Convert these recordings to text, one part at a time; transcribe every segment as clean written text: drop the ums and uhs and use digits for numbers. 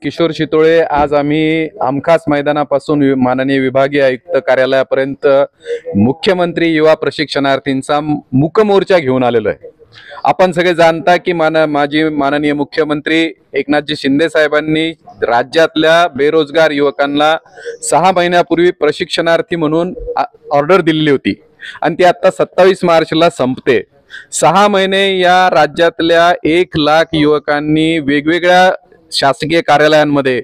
किशोर शितोळे। आज आम्ही आमखास मैदानापासून माननीय विभागीय आयुक्त कार्यालयापर्यंत मुख्यमंत्री युवा प्रशिक्षणार्थींचा मूकमोर्चा घेऊन आलेलो आहे। आपण सगळे जाणता की माजी माननीय मुख्यमंत्री एकनाथजी शिंदे साहेबांनी राज्यातल्या बेरोजगार युवकांना 6 महिन्यापूर्वी प्रशिक्षणार्थी म्हणून ऑर्डर दिलेली होती आणि ती आता 27 मार्चला संपते। 6 महिने या राज्यातल्या 1 लाख युवकांनी वेगवेगळ्या शासकीय कार्यालयांमध्ये,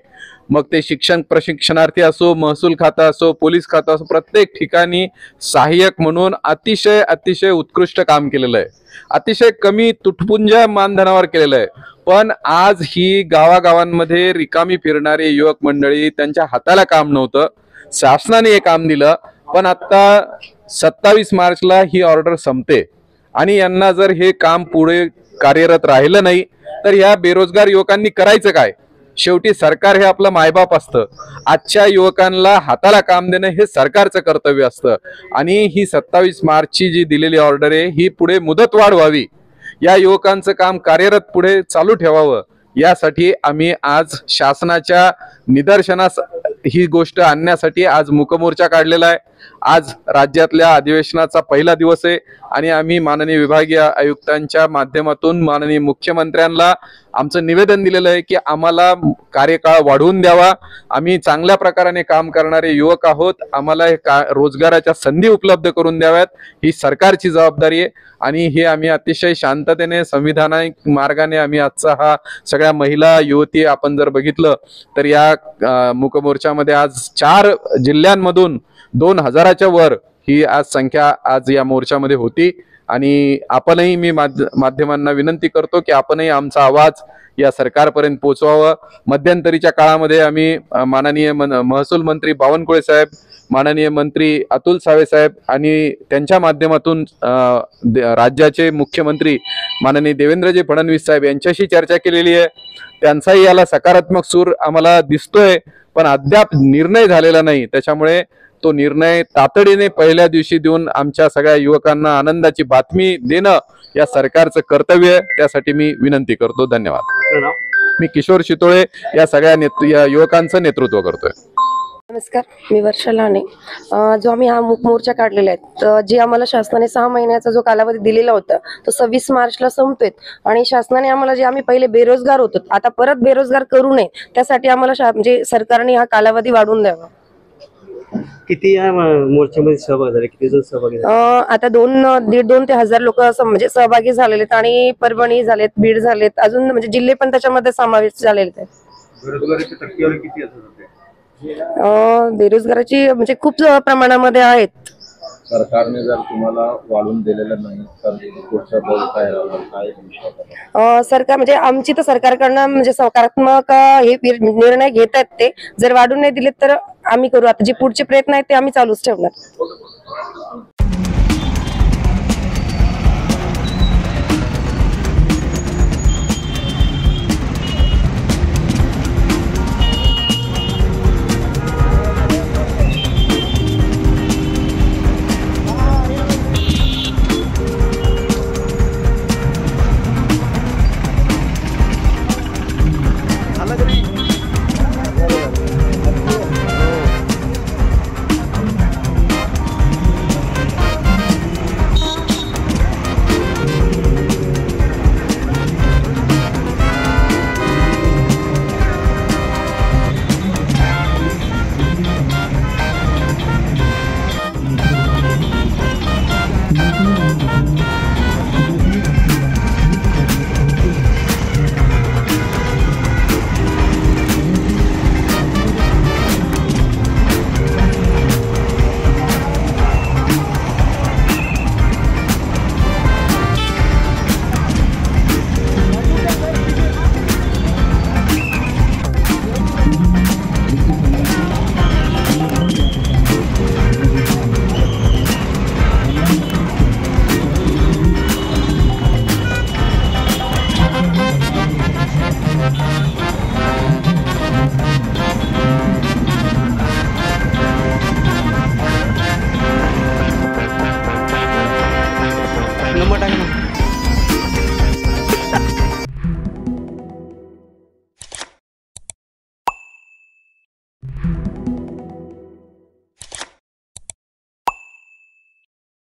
मग ते शिक्षण प्रशिक्षणार्थी असो, महसूल खाता असो, पोलीस खाता असो, प्रत्येक ठिकाणी सहाय्यक म्हणून अतिशय उत्कृष्ट काम केलेलं आहे। अतिशय कमी तुटपुंज्या मानधनावर केलेलं आहे। पण आज ही गावागावांमध्ये रिकामी फिरणारी युवक मंडळी, त्यांच्या हाताला काम नव्हतं, शासनाने हे काम दिलं। पण आता 27 मार्चला ही ऑर्डर संपते आणि यांना जर हे काम पुढे कार्यरत राहिलं नाही तर या बेरोजगार युवकांनी करायचं काय? शेवटी सरकार हे आपलं मायबाप असतं। आजच्या युवकांना हाताला काम देणं हे सरकारचं कर्तव्य असतं आणि ही 27 मार्चची जी दिलेली ऑर्डर आहे ही पुढे मुदतवाढ व्हावी, या युवकांचं काम कार्यरत पुढे चालू ठेवावं, यासाठी आम्ही आज शासनाच्या निदर्शनास ही गोष्ट आणण्यासाठी आज मूकमोर्चा काढलेला आहे। आज राज्यातल्या अधिवेशनाचा पहिला दिवस आहे आणि आम्ही माननीय विभागीय आयुक्तांच्या माध्यमातून माननीय मुख्यमंत्र्यांना आमचं निवेदन दिलेलं आहे की आम्हाला कार्यकाळ वाढवून द्यावा। आम्ही चांगल्या प्रकारे काम करणारे युवक आहोत, आम्हाला रोजगाराच्या संधी उपलब्ध करून द्याव्यात, ही सरकारची जबाबदारी आहे आणि हे आम्ही अतिशय शांततेने संविधानिक मार्गाने आम्ही आजचा हा सगळ्या महिला युवती आपण जर बघितलं तर या मूकमोर्चामध्ये आज 4 जिल्ह्यांमधून 2000च्या वर ही आज संख्या आज या मोर्चामध्ये होती आणि आपणही मी माध्यमांना विनंती करतो की आपणही आमचा आवाज या सरकारपर्यंत पोहोचवावा। मध्यंतरीच्या काळामध्ये आम्ही माननीय महसूल मंत्री बावनकुळे साहेब, माननीय मंत्री अतुल सावे साहेब आणि त्यांच्या माध्यमातून राज्याचे मुख्यमंत्री माननीय देवेंद्रजी फडणवीस साहेब यांच्याशी चर्चा केलेली आहे। त्यांचाही याला सकारात्मक सूर आम्हाला दिसतोय, पण अद्याप निर्णय झालेला नाही। त्याच्यामुळे तो निर्णय तातडीने पहिल्या दिवशी देऊन आमच्या सगळ्या युवकांना आनंदाची बातमी देणं या सरकारचं कर्तव्य आहे, त्यासाठी मी विनंती करतो। धन्यवाद। मी किशोर शितोळे या सगळ्या युवकांचं नेतृत्व करतोय। नमस्कार, मी वर्षा लाने। जो आम्ही हा मूकमोर्चा काढलेला आहे, जे आम्हाला शासनाने 6 महिन्याचा जो कालावधी दिलेला होता तो 26 मार्चला संपतोय आणि शासनाने आम्हाला जे आम्ही पहिले बेरोजगार होतो आता परत बेरोजगार करू नये त्यासाठी आम्हाला म्हणजे सरकारने हा कालावधी वाढवून द्यावा। किती या मोर्चामध्ये सहभाग झाले, किती जण सहभागी झाले? आता 2,500 ते 1000 लोक म्हणजे सहभागी झालेले आहेत आणि परभणी झालेत, बीड झालेत, अजून म्हणजे जिल्हे पण त्याच्यामध्ये समावेश झालेले आहेत। बेरोजगारीची टक्केवारी किती असते? बेरोजगाराची म्हणजे खूप प्रमाणामध्ये आहेत। सरकारने जर तुम्हाला वाढून दिलेलं नाही तर पुढचा पाऊल काय सरकार म्हणजे आमची तर सरकारकडनं म्हणजे सकारात्मक हे निर्णय घेत आहेत। ते जर वाढून नाही दिले तर आम्ही करू, आता जे पुढचे प्रयत्न आहेत ते आम्ही चालूच ठेवणार।